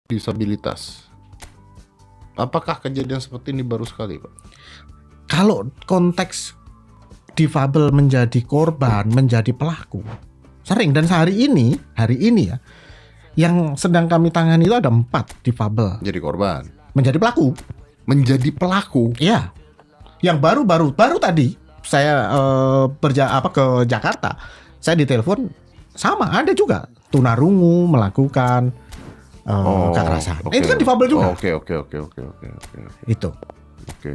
disabilitas. Apakah kejadian seperti ini baru sekali, Pak? Kalau konteks difabel menjadi korban, menjadi pelaku, sering. Dan hari ini ya, yang sedang kami tangani itu ada 4 difabel Jadi korban, menjadi pelaku. menjadi pelaku. Iya. Yang baru tadi saya ke Jakarta, saya ditelepon sama ada juga tunarungu melakukan kekerasan. Oke. Itu kan difabel juga. Oke. Itu. Oke.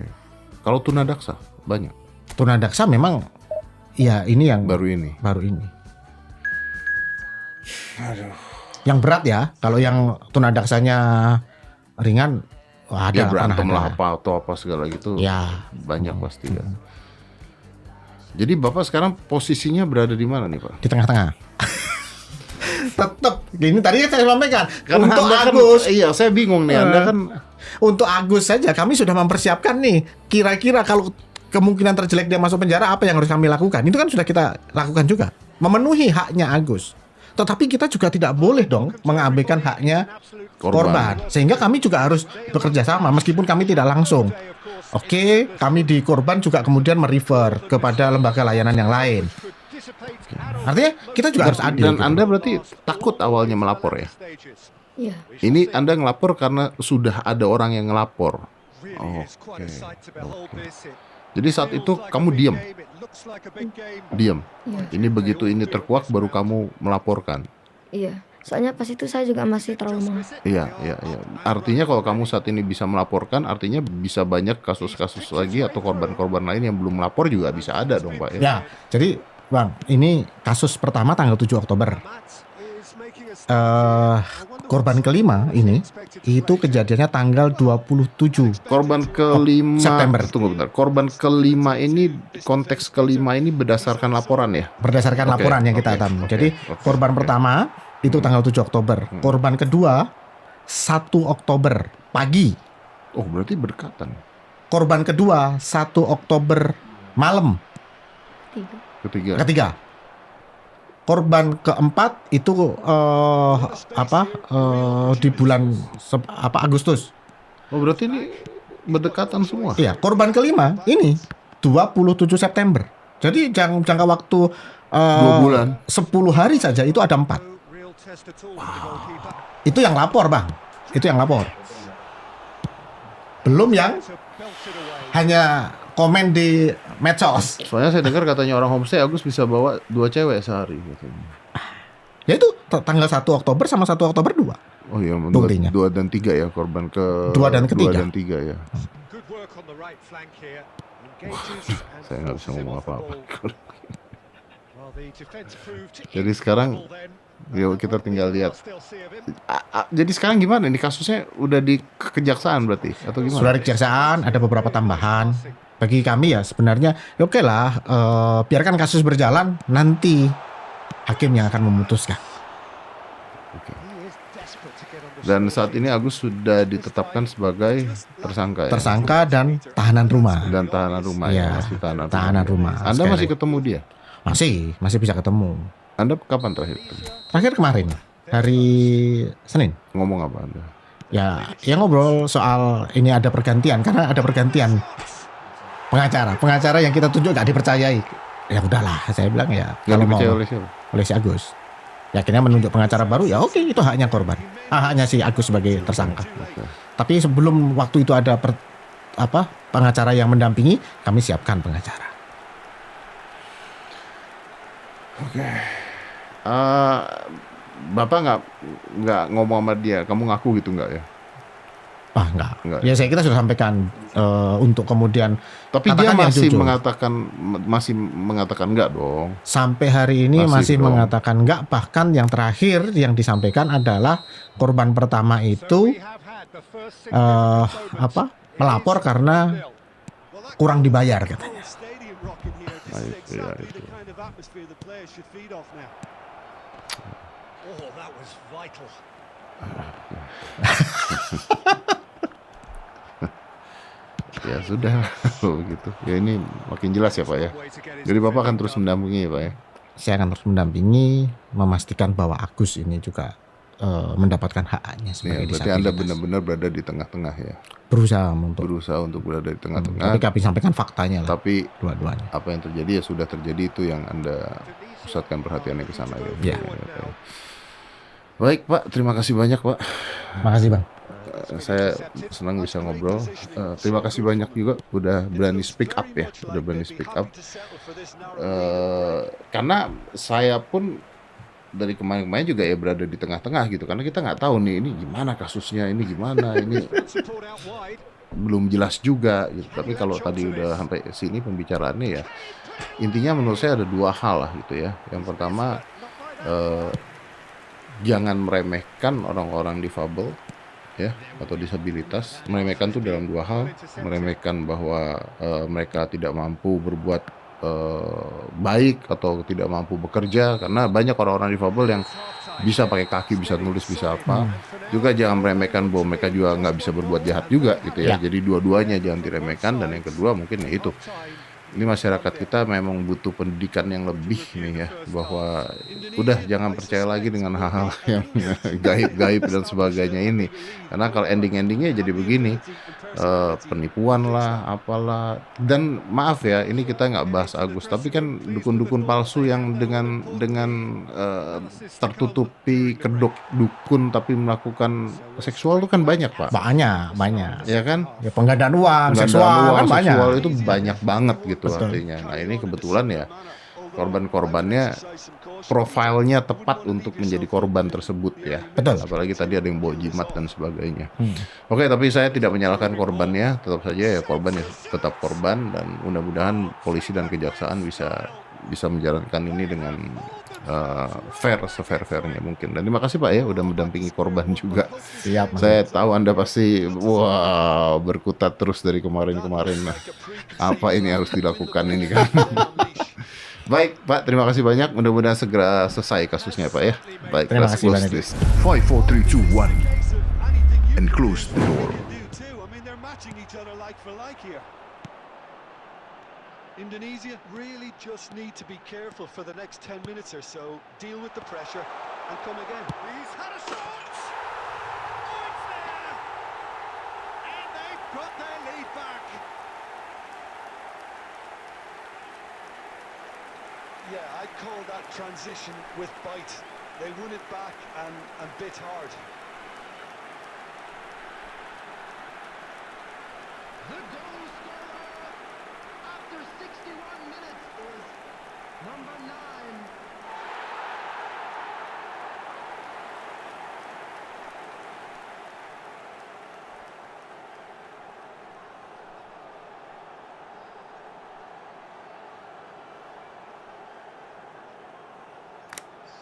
Kalau tunadaksa banyak. Tunadaksa memang ya ini yang Baru ini. Aduh. Yang berat ya. Kalau yang tunadaksanya ringan ada Ya berantem pernah lah apa segala gitu. Ya. Banyak pasti ya. Jadi Bapak sekarang posisinya berada di mana nih, Pak? Di tengah-tengah. Tetap. Ini tadi saya sampaikan. Karena untuk Anda Agus. kan, iya, saya bingung nih. Anda kan Untuk Agus saja kami sudah mempersiapkan nih. Kira-kira kalau kemungkinan terjelek dia masuk penjara, apa yang harus kami lakukan? Itu kan sudah kita lakukan juga. Memenuhi haknya Agus. Tetapi kita juga tidak boleh dong mengabaikan haknya korban. Sehingga kami juga harus bekerja sama meskipun kami tidak langsung. Oke, kami di korban juga kemudian merefer kepada lembaga layanan yang lain. Artinya kita juga harus adil. Dan gitu. Anda berarti takut awalnya melapor ya? Iya. Ini Anda ngelapor karena sudah ada orang yang ngelapor. Oke. Jadi saat itu kamu diam. Iya. Ini begitu ini terkuak baru kamu melaporkan. Iya. Soalnya pas itu saya juga masih trauma. Iya. Artinya kalau kamu saat ini bisa melaporkan, artinya bisa banyak kasus-kasus lagi atau korban-korban lain yang belum melapor juga bisa ada dong, Pak. Ya, jadi Bang, ini kasus pertama tanggal 7 Oktober. Korban kelima ini itu kejadiannya tanggal 27 Korban kelima September. Tunggu bentar. Korban kelima ini, konteks kelima ini berdasarkan laporan ya? berdasarkan Oke, laporan yang kita oke, tahu. oke, Jadi oke, korban oke. pertama itu tanggal 7 Oktober. Korban kedua 1 Oktober pagi. Oh, berarti berdekatan. Korban kedua 1 Oktober malam. Ketiga. Korban keempat itu di bulan Agustus. Oh, berarti ini berdekatan semua. Iya, korban kelima ini 27 September. Jadi jangka waktu 2 bulan. 10 hari saja itu ada 4. Itu yang lapor, Bang. Itu yang lapor. Belum yang hanya komen di medsos. Soalnya saya dengar katanya orang homestay Agus bisa bawa 2 cewek sehari katanya. Ya itu tanggal 1 Oktober sama 1 Oktober 2. Oh iya, Buktinya. 2 dan 3 ya, korban ke 2 dan ketiga. 2 dan 3 ya. Saya nggak bisa ngomong apa-apa. Jadi sekarang yuk kita tinggal lihat. Jadi sekarang gimana? Ini kasusnya udah di kejaksaan berarti atau gimana? Sudah di kejaksaan, ada beberapa tambahan. Bagi kami ya sebenarnya ya oke lah, biarkan kasus berjalan, nanti hakim yang akan memutuskan. Oke. Dan saat ini Agus sudah ditetapkan sebagai tersangka ya? Tersangka dan tahanan rumah. Dan tahanan rumah Ya, ya, masih tahanan rumah. Anda Sekali. masih ketemu dia? Masih bisa ketemu. Anda kapan terakhir? Terakhir kemarin, hari Senin. Ngomong apa Anda? Ya ngobrol soal ini ada pergantian, karena ada pergantian pengacara yang kita tunjuk gak dipercayai. Ya udahlah, saya bilang ya Nggak kalau dipercaya mau oleh siapa? oleh si Agus. Ya akhirnya menunjuk pengacara baru, ya oke, itu haknya korban. Haknya si Agus sebagai tersangka. Oke. Tapi sebelum waktu itu ada pengacara yang mendampingi, kami siapkan pengacara. Oke. Bapak nggak ngomong sama dia, kamu ngaku gitu nggak ya? Enggak. Enggak. Ya saya kita sudah sampaikan untuk kemudian Tapi dia katakan yang masih jujur. mengatakan enggak dong. Sampai hari ini Masih masih dong. mengatakan enggak. Bahkan yang terakhir yang disampaikan adalah korban pertama itu melapor karena kurang dibayar katanya. Nah, itu ya, itu. Ya sudah begitu. Ya ini makin jelas ya Pak ya. Jadi Bapak akan terus mendampingi ya Pak ya. Saya akan terus mendampingi, memastikan bahwa Agus ini juga mendapatkan hak-haknya Ya, sebagai berarti Anda disabilitas. benar-benar berada di tengah-tengah ya. Berusaha untuk berada di tengah-tengah. Tapi kami sampaikan faktanya lah. Tapi Dua-duanya. apa yang terjadi ya sudah terjadi, itu yang Anda pusatkan perhatiannya ke sana ya. Ya. Baik Pak, terima kasih banyak Pak. Makasih Bang. Saya senang bisa ngobrol. Terima kasih banyak juga udah berani speak up ya, udah berani speak up. Karena saya pun dari kemarin-kemarin juga ya berada di tengah-tengah gitu, karena kita nggak tahu nih ini gimana kasusnya, ini gimana, ini belum jelas juga gitu. Tapi kalau tadi udah sampai sini pembicaraannya ya, intinya menurut saya ada dua hal lah gitu ya. Yang pertama, jangan meremehkan orang-orang difabel ya atau disabilitas. Meremehkan tuh dalam dua hal, meremehkan bahwa mereka tidak mampu berbuat baik atau tidak mampu bekerja, karena banyak orang-orang difabel yang bisa pakai kaki, bisa nulis, bisa apa. Juga jangan meremehkan bahwa mereka juga nggak bisa berbuat jahat juga gitu ya. Jadi dua-duanya jangan diremehkan. Dan yang kedua mungkin ya itu, ini masyarakat kita memang butuh pendidikan yang lebih nih ya, bahwa udah jangan percaya lagi dengan hal-hal yang gaib-gaib dan sebagainya ini, karena kalau ending-endingnya jadi begini, penipuan lah, apalah. Dan maaf ya, ini kita nggak bahas Agus, tapi kan dukun-dukun palsu yang dengan tertutupi kedok dukun tapi melakukan seksual itu kan banyak Pak. Banyak. Ya kan? Ya, penggandaan uang, Penggandaan seksual uang, kan banyak. seksual itu banyak banget gitu. Betul. Artinya. Nah ini kebetulan ya korban-korbannya profilnya tepat untuk menjadi korban tersebut ya. Betul. Apalagi tadi ada yang bawa jimat dan sebagainya. Oke, tapi saya tidak menyalahkan korbannya, tetap saja ya korban ya tetap korban, dan mudah-mudahan polisi dan kejaksaan bisa menjalankan ini dengan sefair-fairnya mungkin. Dan terima kasih Pak ya udah mendampingi korban juga. Siap. Saya tahu Anda pasti berkutat terus dari kemarin-kemarin. Nah, apa ini harus dilakukan ini kan? Baik Pak, terima kasih banyak. Mudah-mudahan segera selesai kasusnya Pak ya. Baik, Terima let's kasih close banyak. this. 5, 4, 3, 2, 1. And close the door. Indonesia really just need to be careful for the next 10 minutes or so, deal with the pressure and come again. He's had a shot! Oh, it's there! And they've got their lead back. Yeah, I'd call that transition with bite. They won it back and bit hard. The goal scorer after 61 minutes is number 9.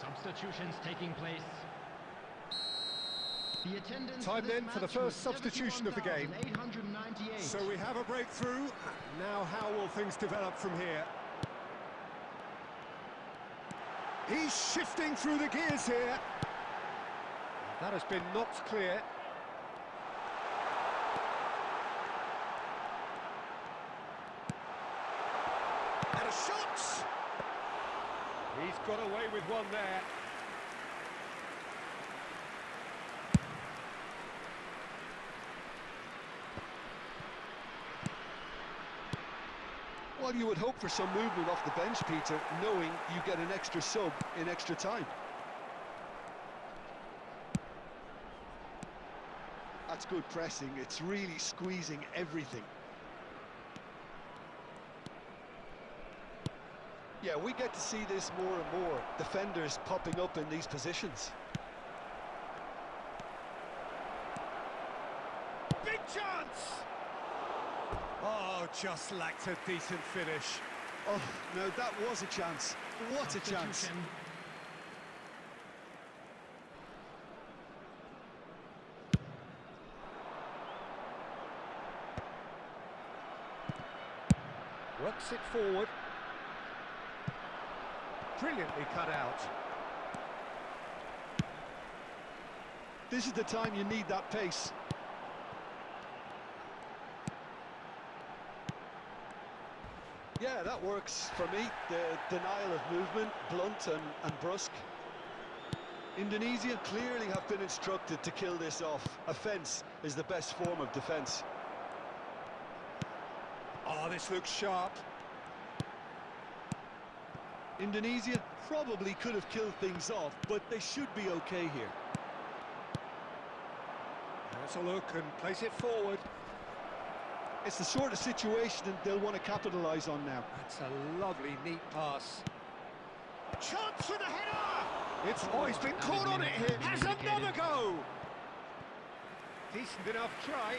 Substitutions taking place. The attendance Time for this then for the match was first substitution of the game. 71,898. So we have a breakthrough. Now how will things develop from here? He's shifting through the gears here. That has been knocked clear. And a shot! He's got away with one there. Well, you would hope for some movement off the bench, Peter, knowing you get an extra sub in extra time. That's good pressing. It's really squeezing everything. Yeah, we get to see this more and more. Defenders popping up in these positions. Big chance! Oh, just lacked a decent finish. Oh, no, that was a chance. What a chance. Substitution. Rocks it forward. Brilliantly cut out. This is the time you need that pace. Yeah, that works for me. The denial of movement, blunt and brusque. Indonesia clearly have been instructed to kill this off. Offence is the best form of defence. Oh, this looks sharp. Indonesia probably could have killed things off, but they should be okay here. Let's a look and place it forward. It's the sort of situation they'll want to capitalise on now. That's a lovely, neat pass. Chance for the header! He's been caught on it here. Has another go! Decent enough try.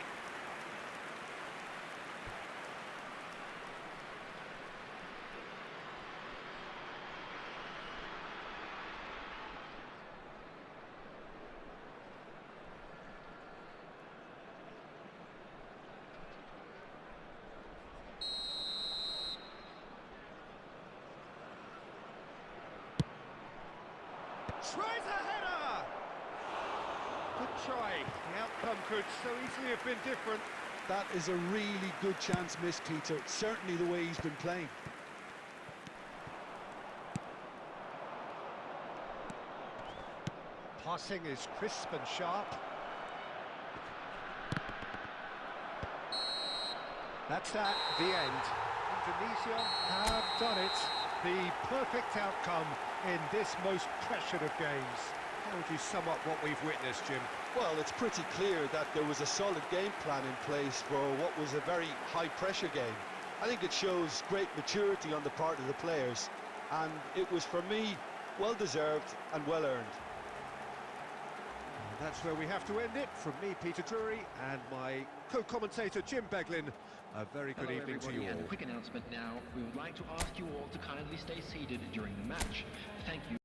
Tries a header! Good try. The outcome could so easily have been different. That is a really good chance missed, Peter. Certainly the way he's been playing. Passing is crisp and sharp. That's that, the end. Indonesia have done it. The perfect outcome in this most pressured of games. How would you sum up what we've witnessed, Jim? Well, it's pretty clear that there was a solid game plan in place for what was a very high-pressure game. I think it shows great maturity on the part of the players, and it was, for me, well-deserved and well-earned. And that's where we have to end it. From me, Peter Drury, and my co-commentator, Jim Beglin. A very good Hello, evening to everybody, you and all. a quick announcement now. We would like to ask you all to kindly stay seated during the match. Thank you